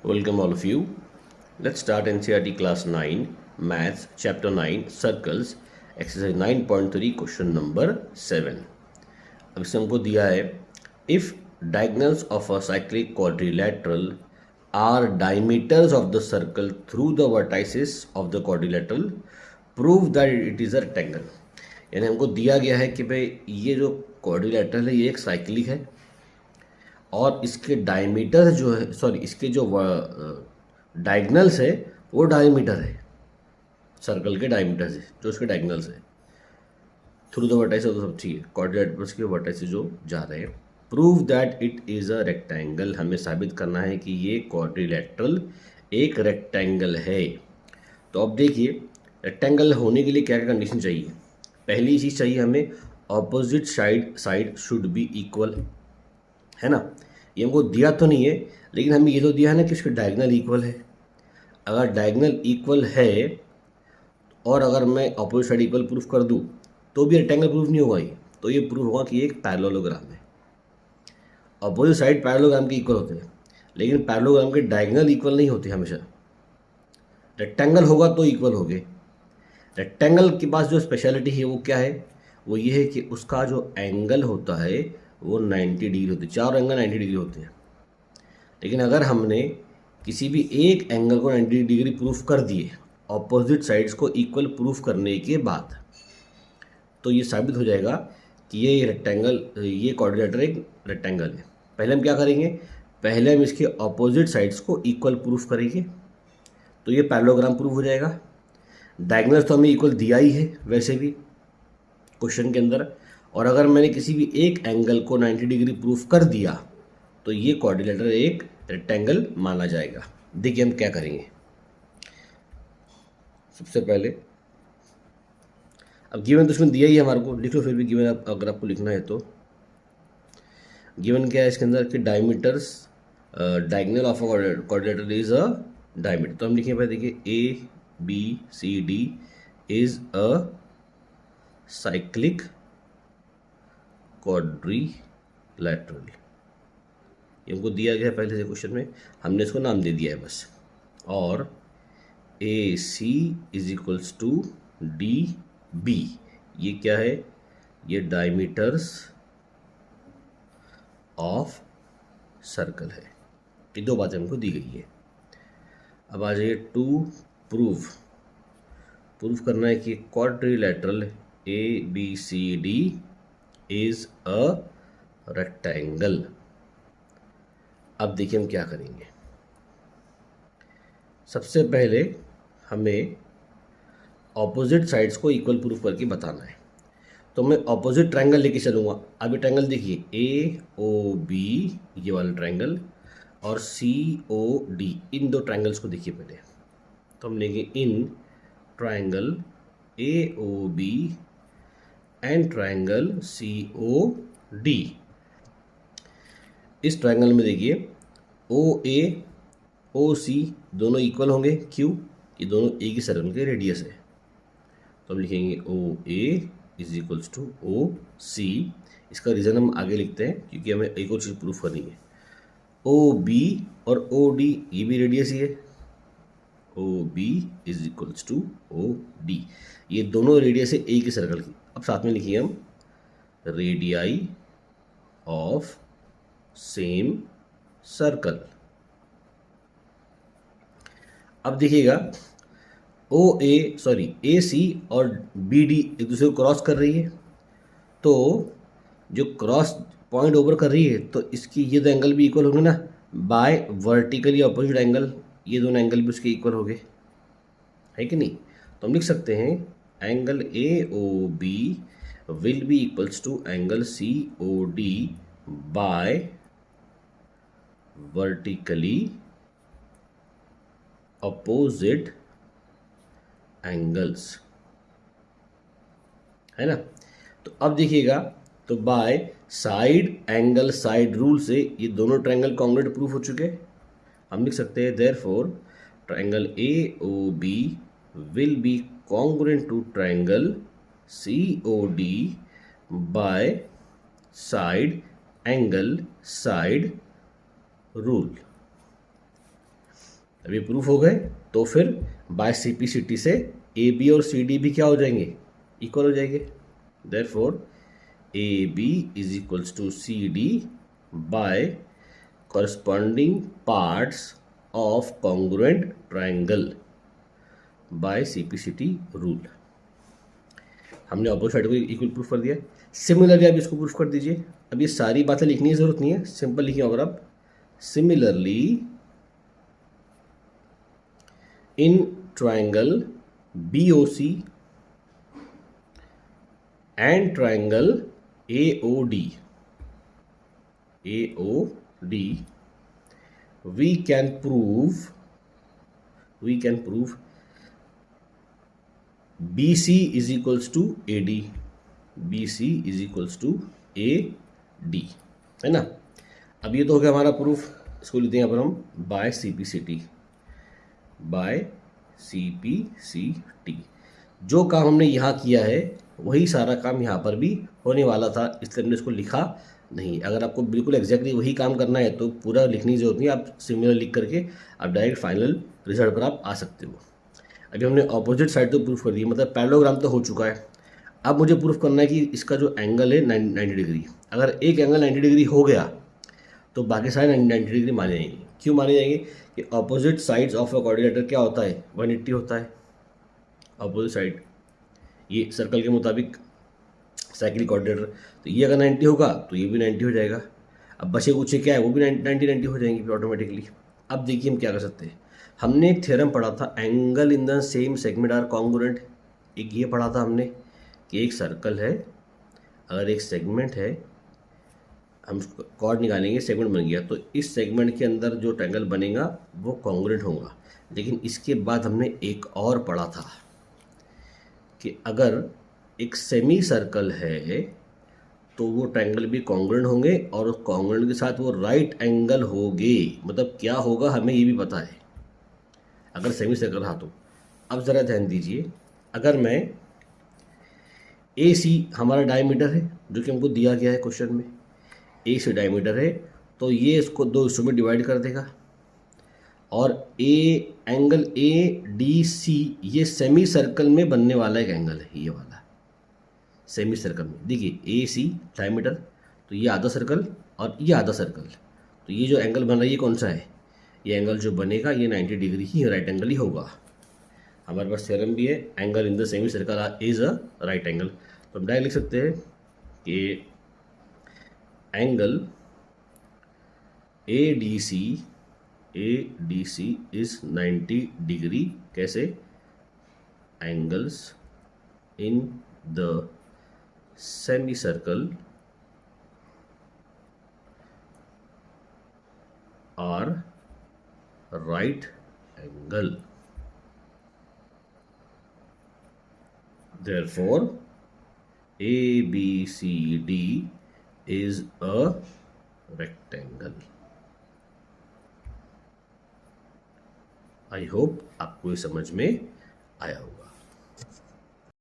Welcome all of you. Let's start NCERT class 9 maths chapter 9 circles exercise 9.3 question number 7. अब इसमें हमको दिया है if diagonals of a cyclic quadrilateral are diameters of the circle through the vertices of the quadrilateral prove that it is a rectangle. यानी हमको दिया गया है कि भाई ये जो क्वाड्रिलेटरल है ये एक साइक्लिक है और इसके डायमीटर जो है इसके जो डायगनल्स है वो डायमीटर है सर्कल के डायमीटर से जो उसके डायगनल्स है थ्रू द वर्टाइस तो सब ठीक है क्वाड्रिलेटरल्स के वर्टाइस जो जा रहे हैं prove that it is a rectangle हमें साबित करना है कि ये क्वाड्रिलेटरल एक रेक्टेंगल है। तो अब देखिए रेक्टेंगल होने के लिए क्या क्या कंडीशन चाहिए। पहली चीज़ चाहिए हमें opposite side should be equal, है ना। ये हमको दिया तो नहीं है लेकिन हमें ये तो दिया है ना कि उसके डायगनल इक्वल है। अगर डायगनल इक्वल है और अगर मैं ऑपोजिट साइड इक्वल प्रूफ कर दूँ तो भी रेक्टेंगल प्रूफ नहीं होगा ये, तो ये प्रूफ होगा कि ये एक पैरेललोग्राम है। ऑपोजिट साइड पैरेललोग्राम के इक्वल होते हैं लेकिन पैरेललोग्राम के डायगनल इक्वल नहीं होते हमेशा। रेक्टेंगल होगा तो इक्वल हो गए। रेक्टेंगल के पास जो स्पेशलिटी है वो क्या है, वो ये है कि उसका जो एंगल होता है वो 90 डिग्री होते हैं, चार एंगल 90 डिग्री होते हैं। लेकिन अगर हमने किसी भी एक एंगल को 90 डिग्री प्रूफ कर दिए ऑपोजिट साइड्स को इक्वल प्रूफ करने के बाद, तो ये साबित हो जाएगा कि ये रेक्टेंगल, ये क्वाड्रिलेटरल एक रेक्टेंगल है। पहले हम क्या करेंगे, पहले हम इसके ऑपोजिट साइड्स को इक्वल प्रूफ करेंगे तो ये पैरेललोग्राम प्रूफ हो जाएगा। डायगनल्स तो हमें इक्वल दिया ही है वैसे भी क्वेश्चन के अंदर, और अगर मैंने किसी भी एक एंगल को 90 डिग्री प्रूफ कर दिया तो ये क्वाड्रिलेटरल एक रेक्टेंगल माना जाएगा। देखिए हम क्या करेंगे। सबसे पहले अब गिवन तो उसमें दिया ही है हमारे को, लिख लो फिर भी गिवन अगर आपको लिखना है तो। गिवन क्या है इसके अंदर कि diameters diagonal of quadrilateral is a diameter. तो हम लिखें भाई, देखिए ABCD is a cyclic quadrilateral. ये हमको दिया गया है पहले से क्वेश्चन में, हमने इसको नाम दे दिया है बस। और AC is equals to DB, ये क्या है, ये डायमीटर्स ऑफ सर्कल है। ये दो बातें हमको दी गई है। अब आ जाइए टू प्रूफ करना है कि quadrilateral ABCD is a rectangle. अब देखिए हम क्या करेंगे। सबसे पहले हमें ऑपोजिट साइड्स को इक्वल प्रूफ करके बताना है, तो मैं ऑपोजिट ट्रायंगल लेके चलूँगा। अभी ट्रायंगल देखिए AOB, ये वाला ट्रायंगल, और COD, इन दो ट्रायंगल्स को देखिए पहले। तो हम लेंगे in triangle AOB and triangle COD। इस ट्रायंगल में देखिए OA OC दोनों इक्वल होंगे, क्यों, ये दोनों एक ही सर्कल के रेडियस है। तो हम लिखेंगे OA is equals to OC। इसका रीज़न हम आगे लिखते हैं क्योंकि हमें एक और चीज़ प्रूफ करनी है। OB और OD ये भी रेडियस ही है, OB is equals to OD, ये दोनों रेडियस है एक ही सर्कल की। अब साथ में लिखिए हम रेडियाई ऑफ सेम सर्कल। अब देखिएगा AC और BD एक दूसरे को क्रॉस कर रही है, तो जो क्रॉस पॉइंट ओवर कर रही है तो इसकी ये दो एंगल भी इक्वल होंगे ना, बाय वर्टिकली ऑपोजिट एंगल, ये दोनों एंगल भी उसके इक्वल हो गए, है कि नहीं। तो हम लिख सकते हैं angle AOB will be equals to angle COD by vertically opposite angles, है ना। तो अब देखिएगा, तो by side angle side rule से ये दोनों ट्रायंगल कॉन्ग्रुएंट प्रूफ हो चुके हैं। हम लिख सकते हैं therefore triangle AOB will be congruent to triangle COD by side angle side rule. अब ये प्रूफ हो गए तो फिर बाय CP/CT से AB और CD भी क्या हो जाएंगे, इक्वल हो जाएंगे। Therefore AB is equals to CD by corresponding parts of congruent triangle by CP/CT rule। हमने ऑपोजिट साइड को इक्वल प्रूफ कर दिया। सिमिलरली आप इसको प्रूफ कर दीजिए। अब ये सारी बातें लिखने की जरूरत नहीं है, सिंपल लिखिए अगर आप, similarly in triangle BOC and triangle AOD we can prove BC is equals to AD, BC is equals to AD, है ना। अब ये तो हो गया हमारा प्रूफ। इसको लिखते हैं यहाँ पर हम बाय CP/CT। जो काम हमने यहाँ किया है वही सारा काम यहाँ पर भी होने वाला था, इसलिए हमने इसको लिखा नहीं। अगर आपको बिल्कुल एग्जैक्टली वही काम करना है तो पूरा लिखने की जरूरत नहीं, आप सिमिलर लिख करके आप डायरेक्ट फाइनल रिजल्ट पर आप आ सकते हो। अभी हमने ऑपोजिट साइड तो प्रूफ कर दी, मतलब पैरेललोग्राम तो हो चुका है। अब मुझे प्रूफ करना है कि इसका जो एंगल है 90 डिग्री, अगर एक एंगल 90 डिग्री हो गया तो बाकी सारे 90 डिग्री माने जाएंगे। क्यों माने जाएंगे कि opposite sides of a coordinator क्या होता है, 180 होता है ऑपोजिट साइड। ये सर्कल के मुताबिक साइक्लिक कोऑर्डिनेटर, तो ये अगर 90 होगा तो ये भी 90 हो जाएगा। अब बचे कुछ क्या है वो भी 90 हो जाएंगे फिर ऑटोमेटिकली। अब देखिए हम क्या कर सकते हैं। हमने एक थ्योरम पढ़ा था, angle in the same segment are congruent. एक ये पढ़ा था हमने कि एक सर्कल है, अगर एक सेगमेंट है, हम कॉर्ड निकालेंगे, सेगमेंट बन गया, तो इस सेगमेंट के अंदर जो ट्रायंगल बनेगा वो कॉन्ग्रुएंट होगा। लेकिन इसके बाद हमने एक और पढ़ा था कि अगर एक सेमी सर्कल है तो वो ट्रायंगल भी कॉन्ग्रुएंट होंगे और उस कॉन्ग्रुएंट के साथ वो राइट एंगल होंगे। मतलब क्या होगा हमें ये भी पता है अगर सेमी सर्कल रहा तो। अब ज़रा ध्यान दीजिए, अगर मैं AC हमारा डायमीटर है जो कि हमको दिया गया है क्वेश्चन में, AC डायमीटर है, तो ये इसको दो हिस्सों में डिवाइड कर देगा। और एंगल ADC ये सेमी सर्कल में बनने वाला एक एंगल है, ये वाला सेमी सर्कल में। देखिए AC डायमीटर, तो ये आधा सर्कल और ये आधा सर्कल, तो ये जो एंगल बन रहा है ये कौन सा है, ये एंगल जो बनेगा ये 90 डिग्री ही राइट एंगल ही होगा। हमारे पास थ्योरम भी है, angle in the semicircle is a right angle. तो हम डायरेक्ट लिख सकते हैं कि एंगल ADC इज 90 डिग्री। कैसे, angles in the semicircle are right angle, therefore ABCD is a rectangle। I hope आपको ये समझ में आया होगा।